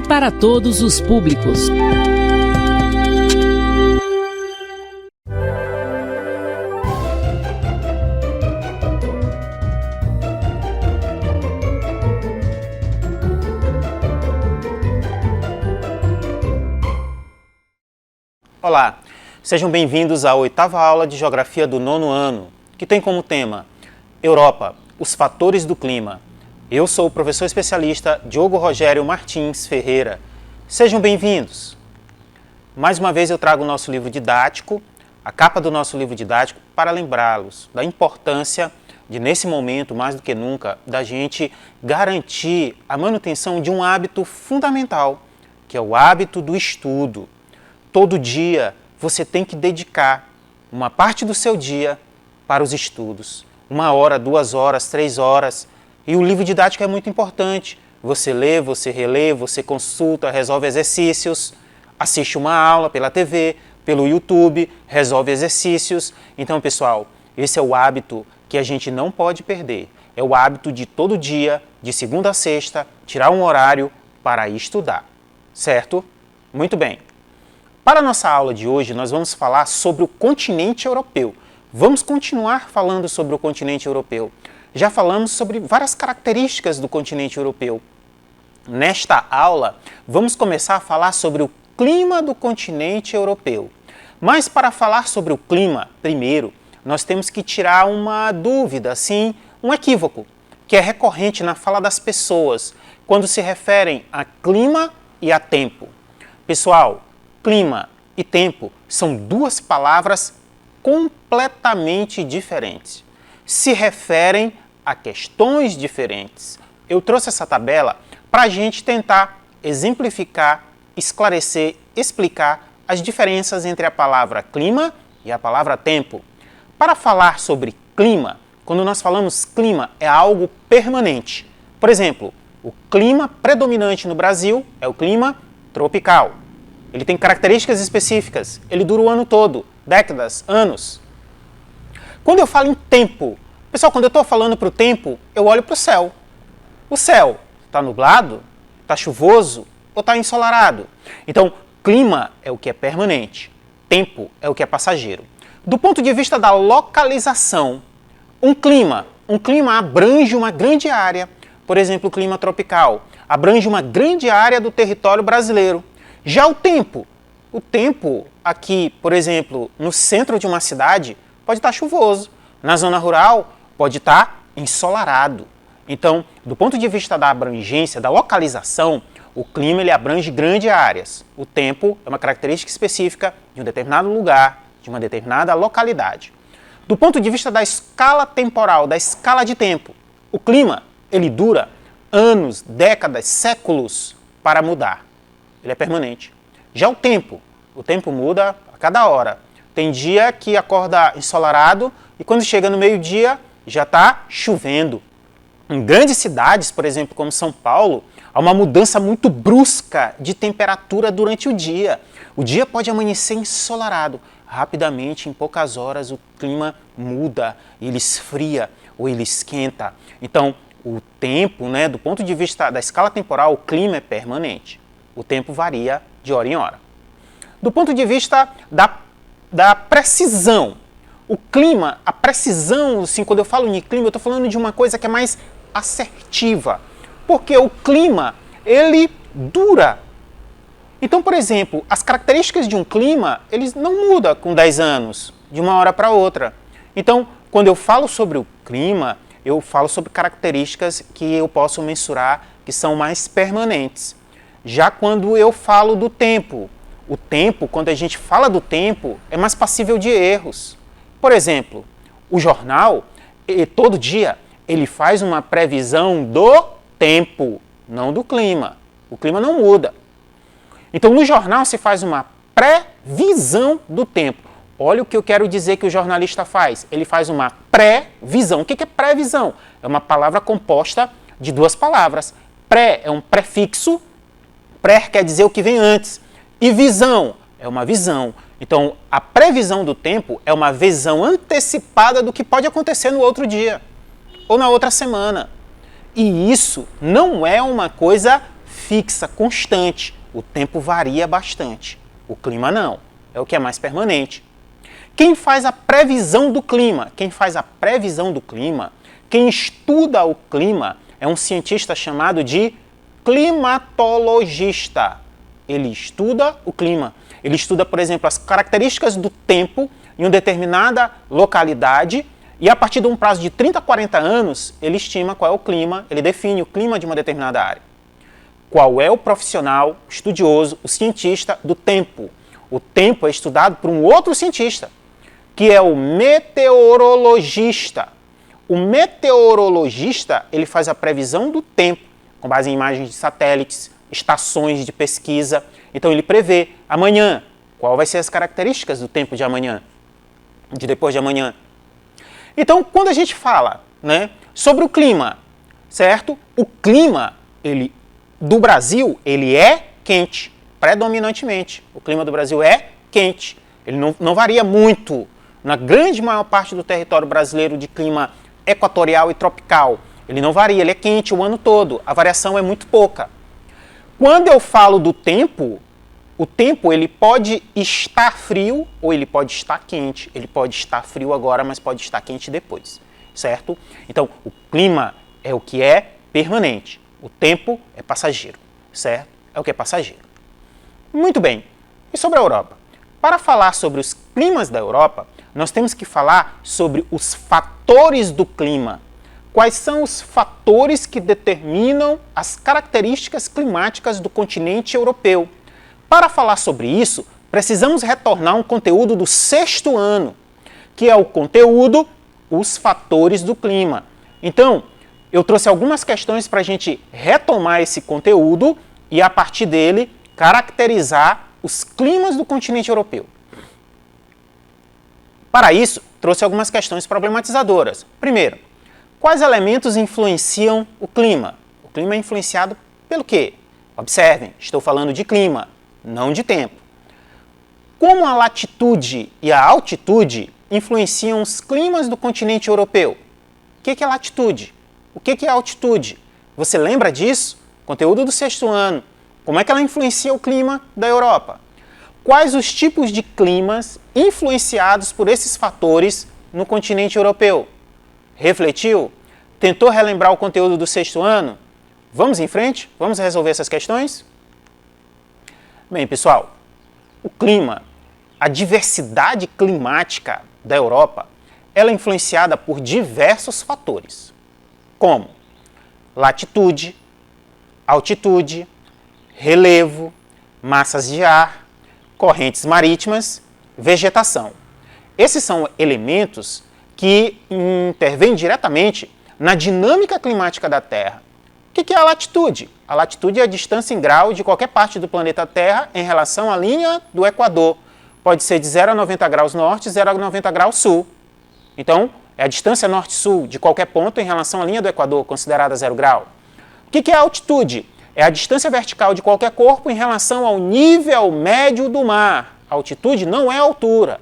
para todos os públicos. Olá, sejam bem-vindos à 8ª aula de Geografia do 9º ano, que tem como tema Europa, os fatores do clima. Eu sou o professor especialista Diogo Rogério Martins Ferreira. Sejam bem-vindos! Mais uma vez eu trago o nosso livro didático, a capa do nosso livro didático, para lembrá-los da importância de, nesse momento, mais do que nunca, da gente garantir a manutenção de um hábito fundamental, que é o hábito do estudo. Todo dia você tem que dedicar uma parte do seu dia para os estudos. 1 hora, 2 horas, 3 horas. E o livro didático é muito importante. Você lê, você relê, você consulta, resolve exercícios, assiste uma aula pela TV, pelo YouTube, resolve exercícios. Então, pessoal, esse é o hábito que a gente não pode perder. É o hábito de todo dia, de segunda a sexta, tirar um horário para estudar. Certo? Muito bem. Para a nossa aula de hoje, nós vamos falar sobre o continente europeu. Vamos continuar falando sobre o continente europeu. Já falamos sobre várias características do continente europeu. Nesta aula, vamos começar a falar sobre o clima do continente europeu. Mas para falar sobre o clima, primeiro, nós temos que tirar uma dúvida, assim, um equívoco, que é recorrente na fala das pessoas, quando se referem a clima e a tempo. Pessoal, clima e tempo são duas palavras completamente diferentes. Se referem a questões diferentes. Eu trouxe essa tabela para a gente tentar exemplificar, esclarecer, explicar as diferenças entre a palavra clima e a palavra tempo. Para falar sobre clima, quando nós falamos clima, é algo permanente. Por exemplo, o clima predominante no Brasil é o clima tropical. Ele tem características específicas, ele dura o ano todo, décadas, anos. Quando eu falo em tempo, pessoal, quando eu estou falando para o tempo, eu olho para o céu. O céu está nublado, está chuvoso ou está ensolarado? Então, clima é o que é permanente, tempo é o que é passageiro. Do ponto de vista da localização, um clima abrange uma grande área, por exemplo, o clima tropical, abrange uma grande área do território brasileiro. Já o tempo aqui, por exemplo, no centro de uma cidade, pode estar chuvoso. Na zona rural, pode estar ensolarado. Então, do ponto de vista da abrangência, da localização, o clima ele abrange grandes áreas. O tempo é uma característica específica de um determinado lugar, de uma determinada localidade. Do ponto de vista da escala temporal, da escala de tempo, o clima ele dura anos, décadas, séculos para mudar. Ele é permanente. Já o tempo muda a cada hora. Tem dia que acorda ensolarado e quando chega no meio-dia já está chovendo. Em grandes cidades, por exemplo, como São Paulo, há uma mudança muito brusca de temperatura durante o dia. O dia pode amanhecer ensolarado. Rapidamente, em poucas horas, o clima muda, ele esfria ou ele esquenta. Então, o tempo, do ponto de vista da escala temporal, o clima é permanente. O tempo varia de hora em hora. Do ponto de vista da precisão, o clima, a precisão, assim, quando eu falo em clima, eu estou falando de uma coisa que é mais assertiva. Porque o clima, ele dura. Então, por exemplo, as características de um clima, eles não mudam com 10 anos, de uma hora para outra. Então, quando eu falo sobre o clima, eu falo sobre características que eu posso mensurar que são mais permanentes. Já quando eu falo do tempo, o tempo, quando a gente fala do tempo, é mais passível de erros. Por exemplo, o jornal, todo dia, ele faz uma previsão do tempo, não do clima. O clima não muda. Então, no jornal se faz uma previsão do tempo. Olha o que eu quero dizer que o jornalista faz. Ele faz uma previsão. O que é previsão? É uma palavra composta de duas palavras. Pré é um prefixo. Pré quer dizer o que vem antes. E visão é uma visão. Então, a previsão do tempo é uma visão antecipada do que pode acontecer no outro dia ou na outra semana. E isso não é uma coisa fixa, constante. O tempo varia bastante. O clima não, é o que é mais permanente. Quem faz a previsão do clima? Quem faz a previsão do clima, quem estuda o clima, é um cientista chamado de climatologista. Ele estuda o clima. Ele estuda, por exemplo, as características do tempo em uma determinada localidade e a partir de um prazo de 30 a 40 anos, ele estima qual é o clima, ele define o clima de uma determinada área. Qual é o profissional, o estudioso, o cientista do tempo? O tempo é estudado por um outro cientista, que é o meteorologista. O meteorologista, ele faz a previsão do tempo, com base em imagens de satélites, estações de pesquisa. Então ele prevê amanhã, qual vai ser as características do tempo de amanhã, de depois de amanhã. Então, quando a gente fala, né, sobre o clima, certo? O clima do Brasil, ele é quente, predominantemente. O clima do Brasil é quente. Ele não varia muito. Na grande maior parte do território brasileiro de clima equatorial e tropical, ele não varia, ele é quente o ano todo. A variação é muito pouca. Quando eu falo do tempo, o tempo ele pode estar frio ou ele pode estar quente. Ele pode estar frio agora, mas pode estar quente depois, certo? Então, o clima é o que é permanente. O tempo é passageiro, certo? É o que é passageiro. Muito bem. E sobre a Europa? Para falar sobre os climas da Europa, nós temos que falar sobre os fatores do clima. Quais são os fatores que determinam as características climáticas do continente europeu? Para falar sobre isso, precisamos retornar a um conteúdo do 6º ano, que é o conteúdo Os Fatores do Clima. Então, eu trouxe algumas questões para a gente retomar esse conteúdo e, a partir dele, caracterizar os climas do continente europeu. Para isso, trouxe algumas questões problematizadoras. Primeiro, quais elementos influenciam o clima? O clima é influenciado pelo quê? Observem, estou falando de clima, não de tempo. Como a latitude e a altitude influenciam os climas do continente europeu? O que é latitude? O que é altitude? Você lembra disso? Conteúdo do 6º ano. Como é que ela influencia o clima da Europa? Quais os tipos de climas influenciados por esses fatores no continente europeu? Refletiu? Tentou relembrar o conteúdo do 6º ano? Vamos em frente? Vamos resolver essas questões? Bem, pessoal, o clima, a diversidade climática da Europa, ela é influenciada por diversos fatores, como latitude, altitude, relevo, massas de ar, correntes marítimas, vegetação. Esses são elementos que intervêm diretamente na dinâmica climática da Terra. O que é a latitude? A latitude é a distância em grau de qualquer parte do planeta Terra em relação à linha do Equador. Pode ser de 0 a 90 graus norte, 0 a 90 graus sul. Então, é a distância norte-sul de qualquer ponto em relação à linha do Equador, considerada 0 grau. O que é a altitude? É a distância vertical de qualquer corpo em relação ao nível médio do mar. A altitude não é a altura.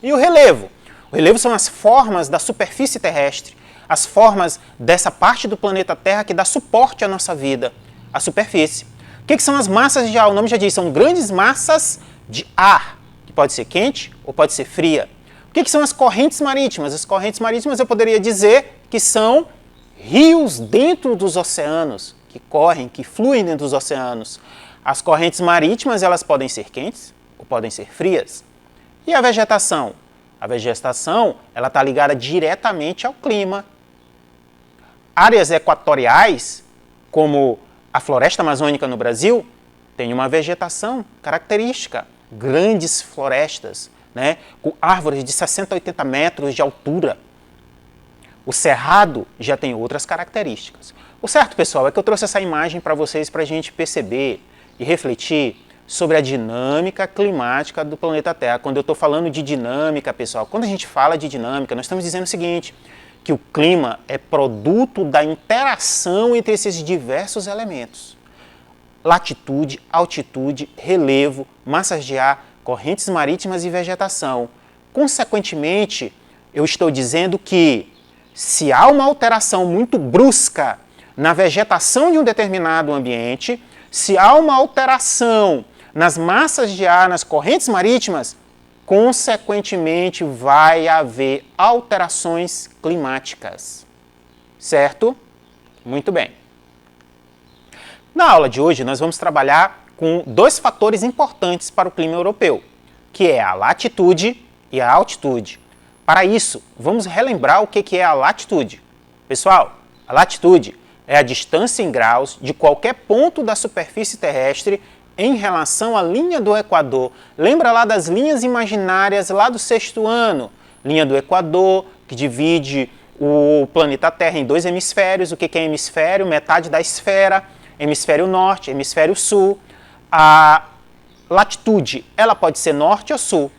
E o relevo? O relevo são as formas da superfície terrestre, as formas dessa parte do planeta Terra que dá suporte à nossa vida, a superfície. O que são as massas de ar? O nome já diz, são grandes massas de ar, que pode ser quente ou pode ser fria. O que são as correntes marítimas? As correntes marítimas eu poderia dizer que são rios dentro dos oceanos, que correm, que fluem dentro dos oceanos. As correntes marítimas, elas podem ser quentes ou podem ser frias. E a vegetação? A vegetação, ela está ligada diretamente ao clima. Áreas equatoriais, como a floresta amazônica no Brasil, tem uma vegetação característica. Grandes florestas, né, com árvores de 60 a 80 metros de altura. O cerrado já tem outras características. O certo, pessoal, é que eu trouxe essa imagem para vocês para a gente perceber e refletir sobre a dinâmica climática do planeta Terra. Quando eu estou falando de dinâmica, pessoal, quando a gente fala de dinâmica, nós estamos dizendo o seguinte, que o clima é produto da interação entre esses diversos elementos. Latitude, altitude, relevo, massas de ar, correntes marítimas e vegetação. Consequentemente, eu estou dizendo que se há uma alteração muito brusca na vegetação de um determinado ambiente, se há uma alteração nas massas de ar, nas correntes marítimas, consequentemente vai haver alterações climáticas. Certo? Muito bem. Na aula de hoje, nós vamos trabalhar com dois fatores importantes para o clima europeu, que é a latitude e a altitude. Para isso, vamos relembrar o que é a latitude. Pessoal, a latitude é a distância em graus de qualquer ponto da superfície terrestre em relação à linha do Equador. Lembra lá das linhas imaginárias lá do sexto ano? Linha do Equador, que divide o planeta Terra em dois hemisférios. O que é hemisfério? Metade da esfera. Hemisfério norte, hemisfério sul. A latitude, ela pode ser norte ou sul.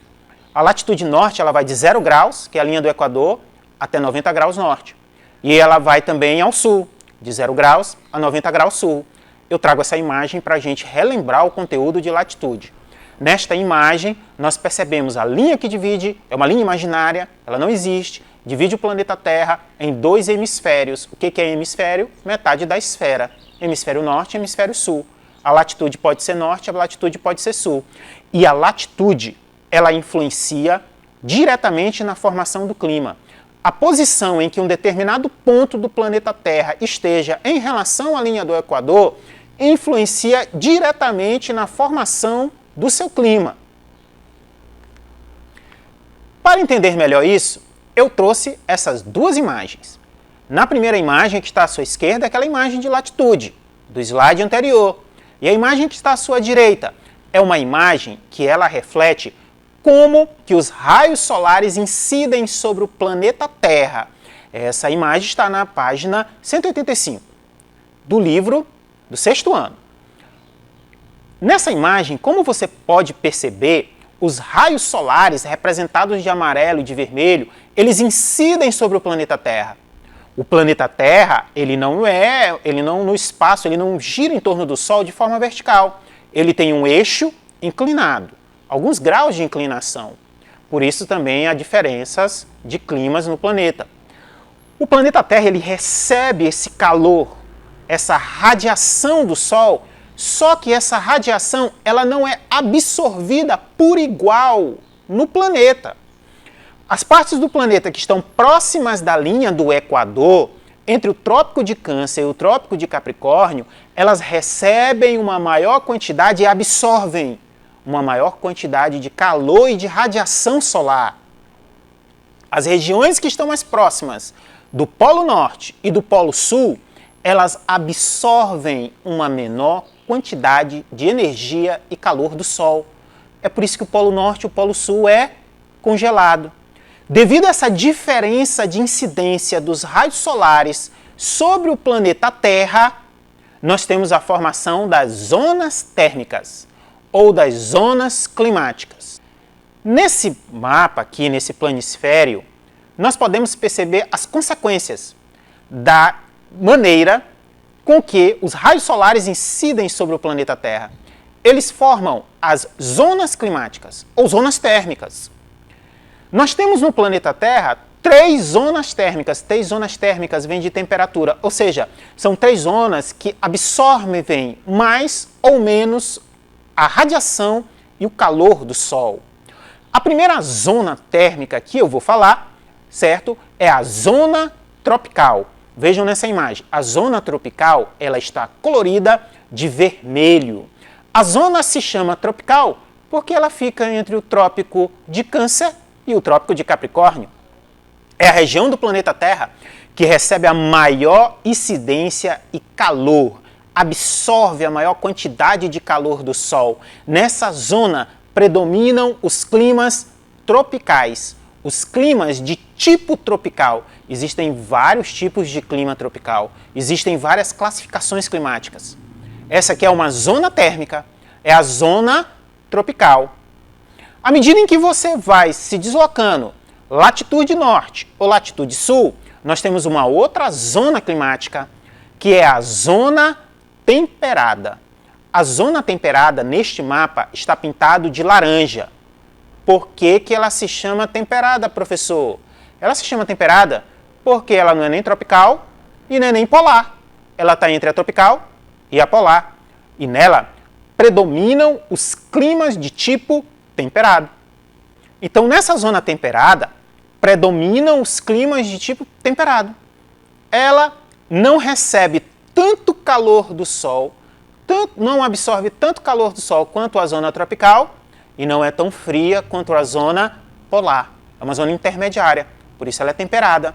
A latitude norte, ela vai de 0 graus, que é a linha do Equador, até 90 graus norte. E ela vai também ao sul, de 0 graus a 90 graus sul. Eu trago essa imagem para a gente relembrar o conteúdo de latitude. Nesta imagem, nós percebemos a linha que divide, é uma linha imaginária, ela não existe, divide o planeta Terra em dois hemisférios. O que é hemisfério? Metade da esfera. Hemisfério norte e hemisfério sul. A latitude pode ser norte, a latitude pode ser sul. E a latitude, ela influencia diretamente na formação do clima. A posição em que um determinado ponto do planeta Terra esteja em relação à linha do Equador influencia diretamente na formação do seu clima. Para entender melhor isso, eu trouxe essas duas imagens. Na primeira imagem, que está à sua esquerda, é aquela imagem de latitude, do slide anterior. E a imagem que está à sua direita é uma imagem que ela reflete como que os raios solares incidem sobre o planeta Terra. Essa imagem está na página 185 do livro do sexto ano. Nessa imagem, como você pode perceber, os raios solares representados de amarelo e de vermelho, eles incidem sobre o planeta Terra. O planeta Terra, ele não no espaço, ele não gira em torno do Sol de forma vertical. Ele tem um eixo inclinado, alguns graus de inclinação. Por isso também há diferenças de climas no planeta. O planeta Terra, ele recebe esse calor, essa radiação do Sol, só que essa radiação, ela não é absorvida por igual no planeta. As partes do planeta que estão próximas da linha do Equador, entre o Trópico de Câncer e o Trópico de Capricórnio, elas recebem uma maior quantidade e absorvem uma maior quantidade de calor e de radiação solar. As regiões que estão mais próximas do Polo Norte e do Polo Sul, elas absorvem uma menor quantidade de energia e calor do Sol. É por isso que o Polo Norte e o Polo Sul é congelado. Devido a essa diferença de incidência dos raios solares sobre o planeta Terra, nós temos a formação das zonas térmicas ou das zonas climáticas. Nesse mapa aqui, nesse planisfério, nós podemos perceber as consequências da maneira com que os raios solares incidem sobre o planeta Terra. Eles formam as zonas climáticas ou zonas térmicas. Nós temos no planeta Terra 3 zonas térmicas. 3 zonas térmicas vêm de temperatura, ou seja, são 3 zonas que absorvem mais ou menos a radiação e o calor do Sol. A primeira zona térmica que eu vou falar, certo, é a zona tropical. Vejam nessa imagem, a zona tropical, ela está colorida de vermelho. A zona se chama tropical porque ela fica entre o Trópico de Câncer e o Trópico de Capricórnio. É a região do planeta Terra que recebe a maior incidência e calor, absorve a maior quantidade de calor do Sol. Nessa zona predominam os climas tropicais, os climas de tipo tropical. Existem vários tipos de clima tropical, existem várias classificações climáticas. Essa aqui é uma zona térmica, é a zona tropical. À medida em que você vai se deslocando latitude norte ou latitude sul, nós temos uma outra zona climática, que é a zona temperada. A zona temperada neste mapa está pintado de laranja. Por que que ela se chama temperada, professor? Ela se chama temperada porque ela não é nem tropical e não é nem polar. ela está entre a tropical e a polar, e nela predominam os climas de tipo temperado. Então, nessa zona temperada, predominam os climas de tipo temperado. Ela não recebe tanto calor do Sol, não absorve tanto calor do Sol quanto a zona tropical e não é tão fria quanto a zona polar. É uma zona intermediária, por isso ela é temperada.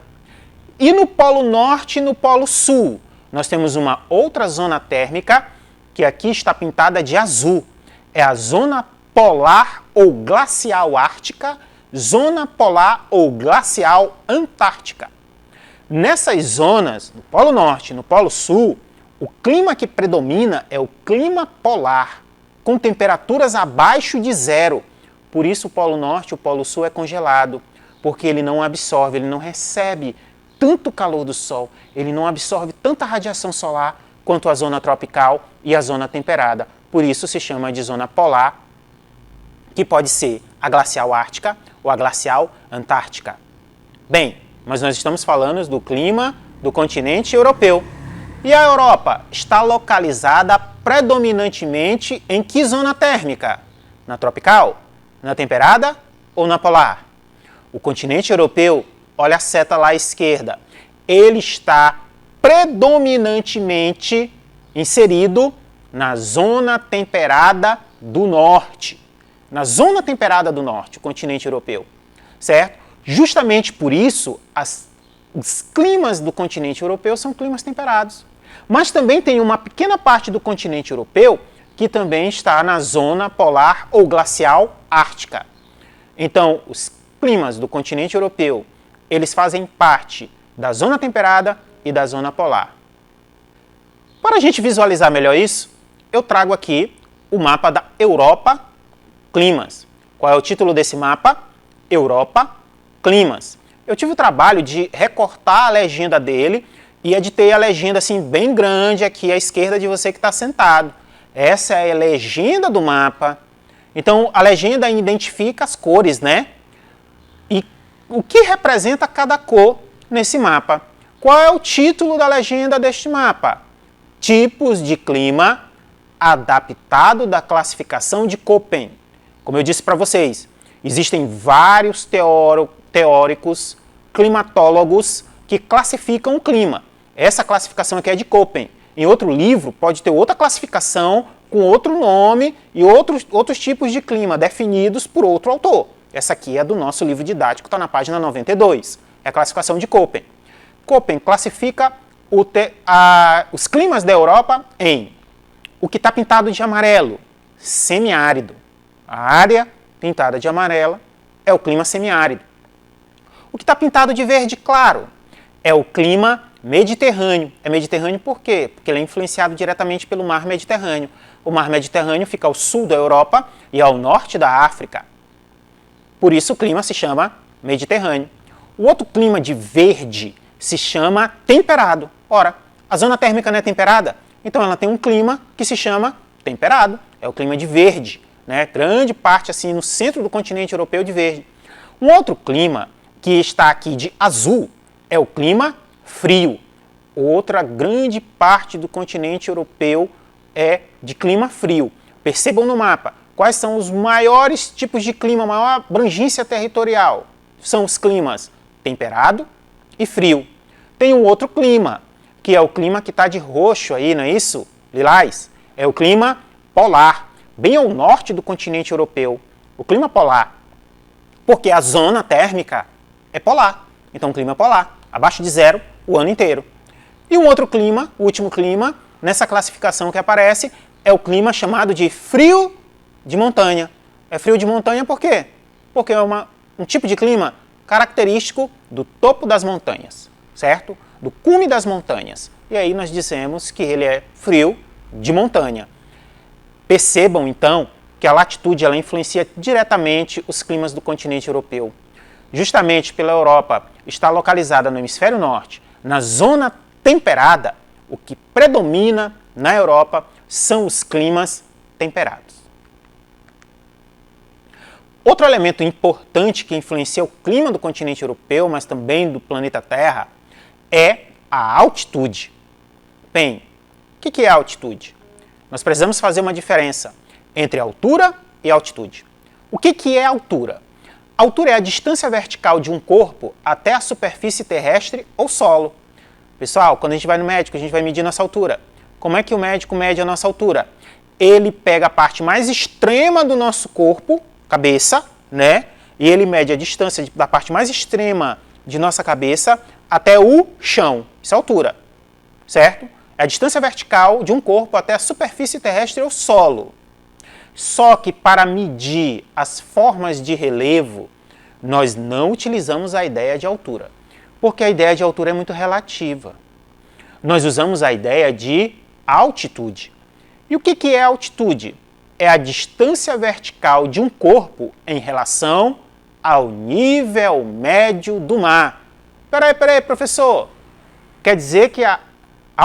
E no Polo Norte e no Polo Sul, nós temos uma outra zona térmica que aqui está pintada de azul. É a zona polar ou glacial ártica, zona polar ou glacial antártica. Nessas zonas, no Polo Norte e no Polo Sul, o clima que predomina é o clima polar, com temperaturas abaixo de zero. Por isso o Polo Norte e o Polo Sul é congelado, porque ele não absorve, ele não recebe tanto calor do Sol, ele não absorve tanta radiação solar quanto a zona tropical e a zona temperada. Por isso se chama de zona polar, que pode ser a glacial ártica ou a glacial antártica. Bem, mas nós estamos falando do clima do continente europeu. E a Europa está localizada predominantemente em que zona térmica? Na tropical, na temperada ou na polar? O continente europeu, olha a seta lá à esquerda, ele está predominantemente inserido na zona temperada do norte. Na zona temperada do norte, o continente europeu, certo? Justamente por isso, os climas do continente europeu são climas temperados. Mas também tem uma pequena parte do continente europeu que também está na zona polar ou glacial ártica. Então, os climas do continente europeu, eles fazem parte da zona temperada e da zona polar. Para a gente visualizar melhor isso, eu trago aqui o mapa da Europa Climas. Qual é o título desse mapa? Europa Climas. Eu tive o trabalho de recortar a legenda dele e editei a legenda assim bem grande aqui à esquerda de você que está sentado. Essa é a legenda do mapa. Então a legenda identifica as cores, né? E o que representa cada cor nesse mapa? Qual é o título da legenda deste mapa? Tipos de clima adaptado da classificação de Köppen. Como eu disse para vocês, existem vários teóricos, climatólogos que classificam o clima. Essa classificação aqui é de Köppen. Em outro livro pode ter outra classificação com outro nome e outros tipos de clima definidos por outro autor. Essa aqui é do nosso livro didático, está na página 92. É a classificação de Köppen. Köppen classifica os climas da Europa em o que está pintado de amarelo, semiárido. A área pintada de amarela é o clima semiárido. O que está pintado de verde claro é o clima mediterrâneo. É mediterrâneo por quê? Porque ele é influenciado diretamente pelo mar Mediterrâneo. O mar Mediterrâneo fica ao sul da Europa e ao norte da África. Por isso o clima se chama Mediterrâneo. O outro clima de verde se chama temperado. Ora, a zona térmica não é temperada? Então ela tem um clima que se chama temperado. É o clima de verde, né? Grande parte assim no centro do continente europeu de verde. Um outro clima que está aqui de azul é o clima frio. Outra grande parte do continente europeu é de clima frio. Percebam no mapa quais são os maiores tipos de clima, maior abrangência territorial. São os climas temperado e frio. Tem um outro clima, que é o clima que está de roxo aí, não é isso? Lilás. É o clima polar, bem ao norte do continente europeu. O clima polar. Porque a zona térmica é polar. Então o clima é polar, abaixo de zero o ano inteiro. E um outro clima, o último clima, nessa classificação que aparece, é o clima chamado de frio de montanha. É frio de montanha por quê? Porque é um tipo de clima característico do topo das montanhas, certo? Do cume das montanhas. E aí nós dizemos que ele é frio de montanha. Percebam, então, que a latitude ela influencia diretamente os climas do continente europeu. Justamente pela Europa estar localizada no hemisfério norte, na zona temperada, o que predomina na Europa são os climas temperados. Outro elemento importante que influencia o clima do continente europeu, mas também do planeta Terra, é a altitude. Bem, o que é altitude? Nós precisamos fazer uma diferença entre altura e altitude. O que é altura? Altura é a distância vertical de um corpo até a superfície terrestre ou solo. Pessoal, quando a gente vai no médico, a gente vai medir nossa altura. Como é que o médico mede a nossa altura? Ele pega a parte mais extrema do nosso corpo, cabeça, né? E ele mede a distância da parte mais extrema de nossa cabeça até o chão. Isso é altura, certo? É a distância vertical de um corpo até a superfície terrestre ou solo. Só que para medir as formas de relevo, nós não utilizamos a ideia de altura, porque a ideia de altura é muito relativa. Nós usamos a ideia de altitude. E o que é altitude? É a distância vertical de um corpo em relação ao nível médio do mar. Peraí, professor. Quer dizer que a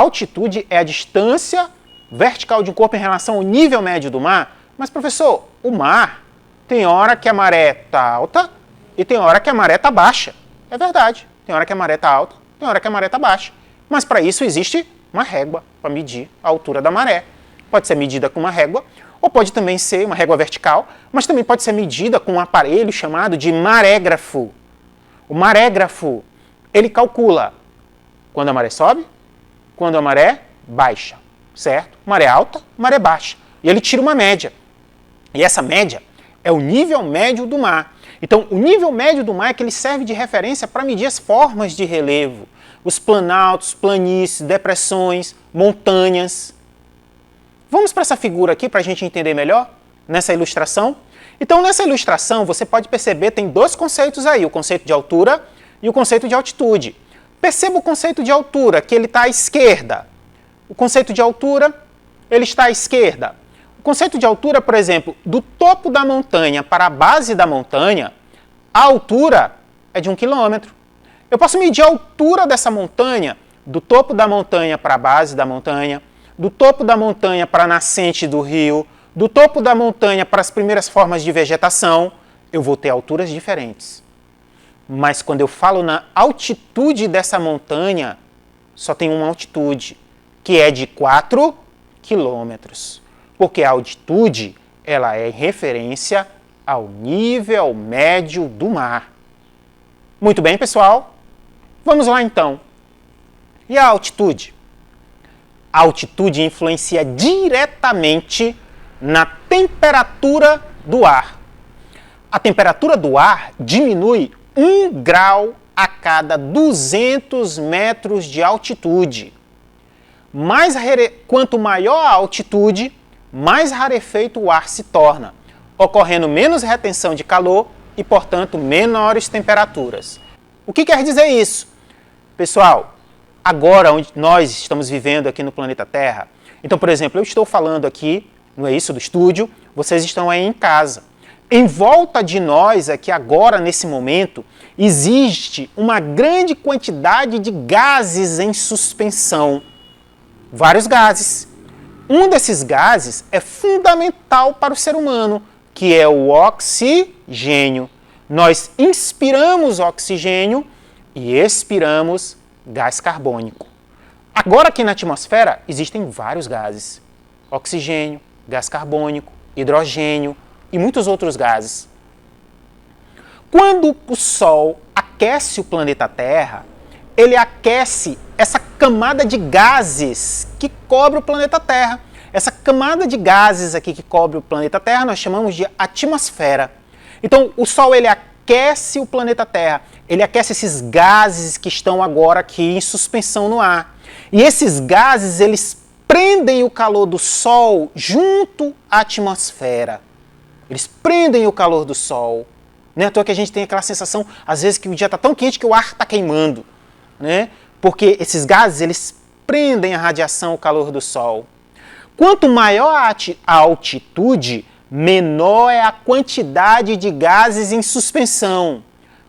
altitude é a distância vertical de um corpo em relação ao nível médio do mar? Mas, professor, o mar tem hora que a maré está alta e tem hora que a maré está baixa. É verdade. Tem hora que a maré está alta, tem hora que a maré está baixa. Mas para isso existe uma régua para medir a altura da maré. Pode ser medida com uma régua, ou pode também ser uma régua vertical, mas também pode ser medida com um aparelho chamado de marégrafo. O marégrafo, ele calcula quando a maré sobe, quando a maré baixa, certo? Maré alta, maré baixa. E ele tira uma média. E essa média é o nível médio do mar. Então, o nível médio do mar é que ele serve de referência para medir as formas de relevo. Os planaltos, planícies, depressões, montanhas. Vamos para essa figura aqui para a gente entender melhor, nessa ilustração. Então, nessa ilustração, você pode perceber, tem dois conceitos aí, o conceito de altura e o conceito de altitude. Perceba o conceito de altura, que ele está à esquerda. O conceito de altura, ele está à esquerda. O conceito de altura, por exemplo, do topo da montanha para a base da montanha, a altura é de 1 quilômetro. Eu posso medir a altura dessa montanha, do topo da montanha para a base da montanha, do topo da montanha para a nascente do rio, do topo da montanha para as primeiras formas de vegetação, eu vou ter alturas diferentes. Mas quando eu falo na altitude dessa montanha, só tem uma altitude, que é de 4 quilômetros. Porque a altitude, ela é referência ao nível médio do mar. Muito bem, pessoal? Vamos lá, então. E a altitude? A altitude influencia diretamente na temperatura do ar. A temperatura do ar diminui 1 grau a cada 200 metros de altitude. Quanto maior a altitude, mais rarefeito o ar se torna, ocorrendo menos retenção de calor e, portanto, menores temperaturas. O que quer dizer isso? Pessoal, agora onde nós estamos vivendo aqui no planeta Terra, então, por exemplo, eu estou falando aqui, não é isso, do estúdio, vocês estão aí em casa. Em volta de nós, aqui agora, nesse momento, existe uma grande quantidade de gases em suspensão. Vários gases. Um desses gases é fundamental para o ser humano, que é o oxigênio. Nós inspiramos oxigênio e expiramos gás carbônico. Agora aqui na atmosfera existem vários gases. Oxigênio, gás carbônico, hidrogênio e muitos outros gases. Quando o Sol aquece o planeta Terra, ele aquece essa camada de gases que cobre o planeta Terra. Essa camada de gases aqui que cobre o planeta Terra nós chamamos de atmosfera. Então, o Sol ele aquece o planeta Terra, ele aquece esses gases que estão agora aqui em suspensão no ar. E esses gases, eles prendem o calor do Sol junto à atmosfera. Eles prendem o calor do Sol. Não é à toa que a gente tem aquela sensação, às vezes, que o dia está tão quente que o ar está queimando. Né? Porque esses gases, eles prendem a radiação, o calor do Sol. Quanto maior a altitude, menor é a quantidade de gases em suspensão.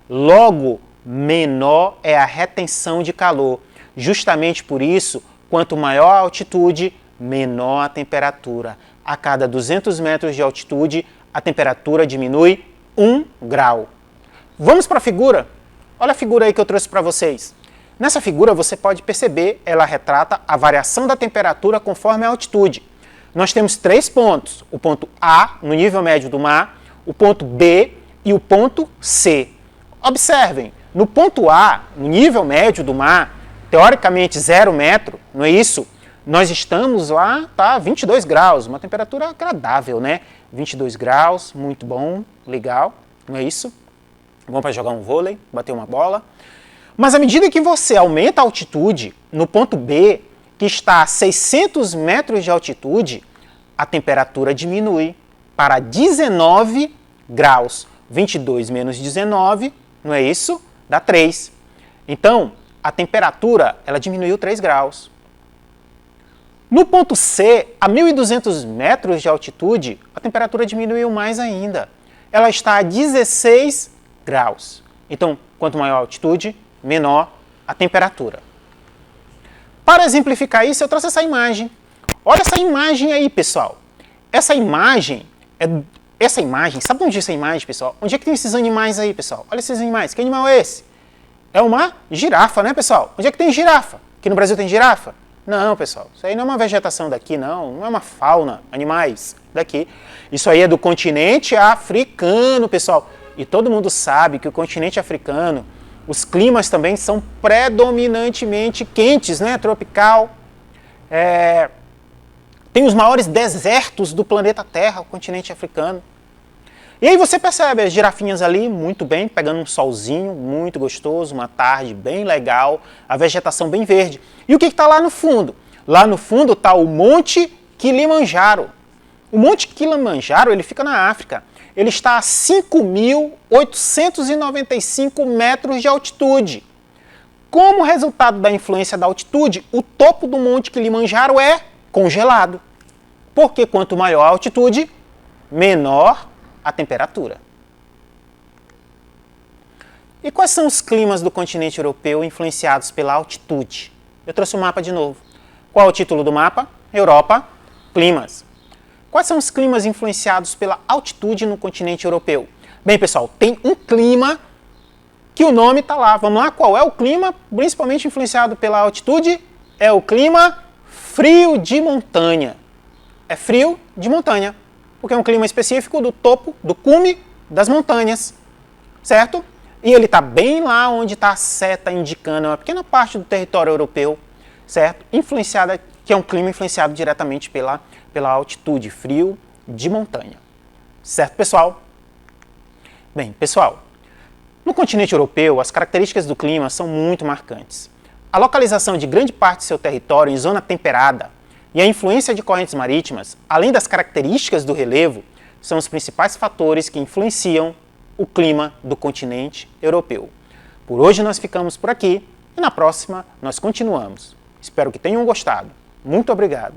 Logo, menor é a retenção de calor. Justamente por isso, quanto maior a altitude, menor a temperatura. A cada 200 metros de altitude, a temperatura diminui 1 grau. Vamos para a figura? Olha a figura aí que eu trouxe para vocês. Nessa figura você pode perceber, ela retrata a variação da temperatura conforme a altitude. Nós temos 3 pontos, o ponto A, no nível médio do mar, o ponto B e o ponto C. Observem, no ponto A, no nível médio do mar, teoricamente 0 metro, não é isso? Nós estamos lá, tá, 22 graus, uma temperatura agradável, né? 22 graus, muito bom, legal, não é isso? Bom para jogar um vôlei, bater uma bola. Mas à medida que você aumenta a altitude, no ponto B, que está a 600 metros de altitude, a temperatura diminui para 19 graus. 22 menos 19, não é isso? Dá 3. Então, a temperatura ela diminuiu 3 graus. No ponto C, a 1.200 metros de altitude, a temperatura diminuiu mais ainda. Ela está a 16 graus. Então, quanto maior a altitude, menor a temperatura. Para exemplificar isso, eu trouxe essa imagem. Olha essa imagem aí, pessoal. Essa imagem, sabe onde é essa imagem, pessoal? Onde é que tem esses animais aí, pessoal? Olha esses animais. Que animal é esse? É uma girafa, né, pessoal? Onde é que tem girafa? Aqui no Brasil tem girafa? Não, pessoal. Isso aí não é uma vegetação daqui, não. Não é uma fauna, animais daqui. Isso aí é do continente africano, pessoal. E todo mundo sabe que o continente africano, os climas também são predominantemente quentes, né? Tropical. Tem os maiores desertos do planeta Terra, o continente africano. E aí você percebe as girafinhas ali, muito bem, pegando um solzinho, muito gostoso, uma tarde bem legal, a vegetação bem verde. E o que está lá no fundo? Lá no fundo está o Monte Kilimanjaro. O Monte Kilimanjaro, ele fica na África. Ele está a 5.895 metros de altitude. Como resultado da influência da altitude, o topo do Monte Kilimanjaro é congelado. Porque quanto maior a altitude, menor a temperatura. E quais são os climas do continente europeu influenciados pela altitude? Eu trouxe o mapa de novo. Qual é o título do mapa? Europa, climas. Quais são os climas influenciados pela altitude no continente europeu? Bem, pessoal, tem um clima que o nome está lá. Vamos lá, qual é o clima principalmente influenciado pela altitude? É o clima frio de montanha. É frio de montanha, porque é um clima específico do topo, do cume das montanhas, certo? E ele está bem lá onde está a seta indicando, é uma pequena parte do território europeu, certo? Influenciada, que é um clima influenciado diretamente pela altitude, frio de montanha. Certo, pessoal? Bem, pessoal, no continente europeu, as características do clima são muito marcantes. A localização de grande parte do seu território em zona temperada e a influência de correntes marítimas, além das características do relevo, são os principais fatores que influenciam o clima do continente europeu. Por hoje nós ficamos por aqui e na próxima nós continuamos. Espero que tenham gostado. Muito obrigado!